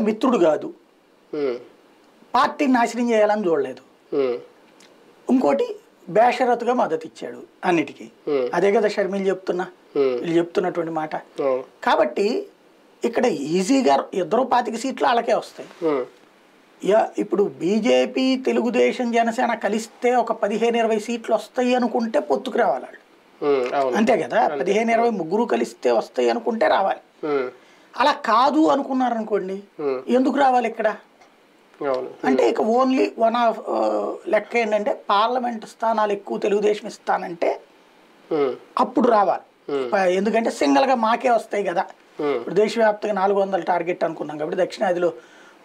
మిత్రుడు కాదు, పార్టీని నాశనం చేయాలని చూడలేదు. ఇంకోటి బేషరతుగా మద్దతు ఇచ్చాడు అన్నిటికీ. అదే కదా షర్మిల చెప్తున్నా, వీళ్ళు చెప్తున్నటువంటి మాట. కాబట్టి ఇక్కడ ఈజీగా 25 సీట్లు వాళ్ళకే వస్తాయి. ఇప్పుడు బీజేపీ, తెలుగుదేశం, జనసేన కలిస్తే ఒక 15-20 సీట్లు వస్తాయి అనుకుంటే పొత్తుకు రావాలి వాళ్ళు. అంతే కదా, 15-20 ముగ్గురు కలిస్తే వస్తాయి అనుకుంటే రావాలి. అలా కాదు అనుకున్నారు అనుకోండి, ఎందుకు రావాలి ఇక్కడ అంటే ఇక ఓన్లీ వన్ ఆఫ్ లెక్క ఏంటంటే పార్లమెంట్ స్థానాలు ఎక్కువ తెలుగుదేశం ఇస్తానంటే అప్పుడు రావాలి. ఎందుకంటే సింగల్ గా మాకే వస్తాయి కదా. ఇప్పుడు దేశవ్యాప్తంగా 400 టార్గెట్ అనుకున్నాం కాబట్టి, దక్షిణాదిలో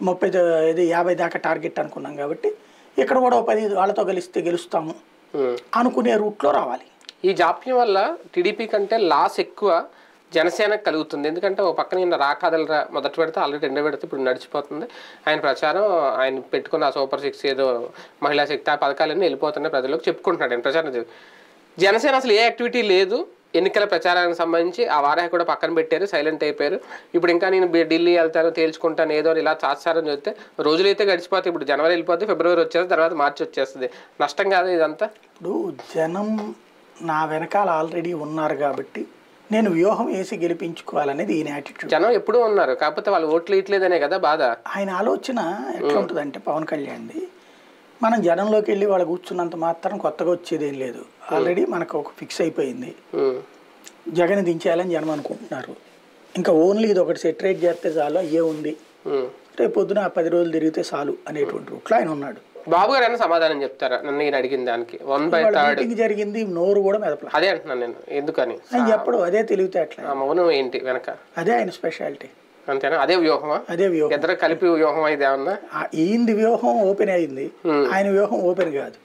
50 దాకా టార్గెట్ అనుకున్నాం కాబట్టి ఇక్కడ కూడా 10 వాళ్ళతో కలిస్తే గెలుస్తాము అనుకునే రూట్లో రావాలి. ఈ జాప్యం వల్ల టీడీపీ కంటే లాస్ ఎక్కువ జనసేనకు కలుగుతుంది. ఎందుకంటే ఓ పక్కన ఈయన రాకాదలరా మొదటి పెడితే ఆల్రెడీ 2వ విడత ఇప్పుడు నడిచిపోతుంది. ఆయన ప్రచారం, ఆయన పెట్టుకున్న ఆ సూపర్ 6 ఏదో మహిళా శక్తి, ఆ పథకాలన్నీ వెళ్ళిపోతున్నాయి, ప్రజలకు చెప్పుకుంటున్నాడు ఆయన ప్రచారం. జనసేన అసలు ఏ యాక్టివిటీ లేదు. ఎన్నికల ప్రచారానికి సంబంధించి ఆ వారాహి కూడా పక్కన పెట్టారు, సైలెంట్ అయిపోయారు. ఇప్పుడు ఇంకా నేను ఢిల్లీ వెళ్తాను, తేల్చుకుంటాను ఏదో అని ఇలా చాచారని చెప్తే రోజులు అయితే గడిచిపోతాయి. ఇప్పుడు జనవరి వెళ్ళిపోతే, ఫిబ్రవరి వచ్చేస్తుంది, తర్వాత మార్చి వచ్చేస్తుంది. నష్టం కాదు ఇదంతా? ఇప్పుడు జనం నా వెనకాల ఆల్రెడీ ఉన్నారు కాబట్టి నేను వ్యూహం వేసి గెలిపించుకోవాలనేది ఈయన యాటిట్యూడ్. జనం ఎప్పుడూ ఉన్నారు, కాకపోతే వాళ్ళు ఓట్లు ఇట్లేదనే కదా బాధ. ఆయన ఆలోచన ఎట్లా ఉంటుందంటే, పవన్ కళ్యాణ్ది మనం జనంలోకి వెళ్ళి వాళ్ళు కూర్చున్నంత మాత్రం కొత్తగా వచ్చేదేం లేదు. ఆల్రెడీ మనకు ఒక ఫిక్స్ అయిపోయింది, జగన్ దించేయాలని జనం అనుకుంటున్నారు. ఇంకా ఓన్లీ ఇది ఒకటి సెటరేట్ చేస్తే చాలు, అయ్యే ఉంది, రేపు పొద్దున 10 రోజులు తిరిగితే చాలు అనేటువంటి రూట్లో ఆయన ఉన్నాడు. బాబు గారు అయినా సమాధానం చెప్తారా నన్ను నేను అడిగిన దానికి? 1/3 జరిగింది, నోరు కూడా మెదపల. అదే అంటున్నాను నేను, ఎందుకని ఆయన చెప్పడు. అదే తెలివితే అట్లా మౌనం ఏంటి వెనక? అదే ఆయన స్పెషాలిటీ. అంతేనా? అదే వ్యూహమా? అదే వ్యూహం. ఇద్దరు కలిపి వ్యూహం అయితే ఏమన్నా? ఈయనది వ్యూహం ఓపెన్ అయింది, ఆయన వ్యూహం ఓపెన్ కాదు.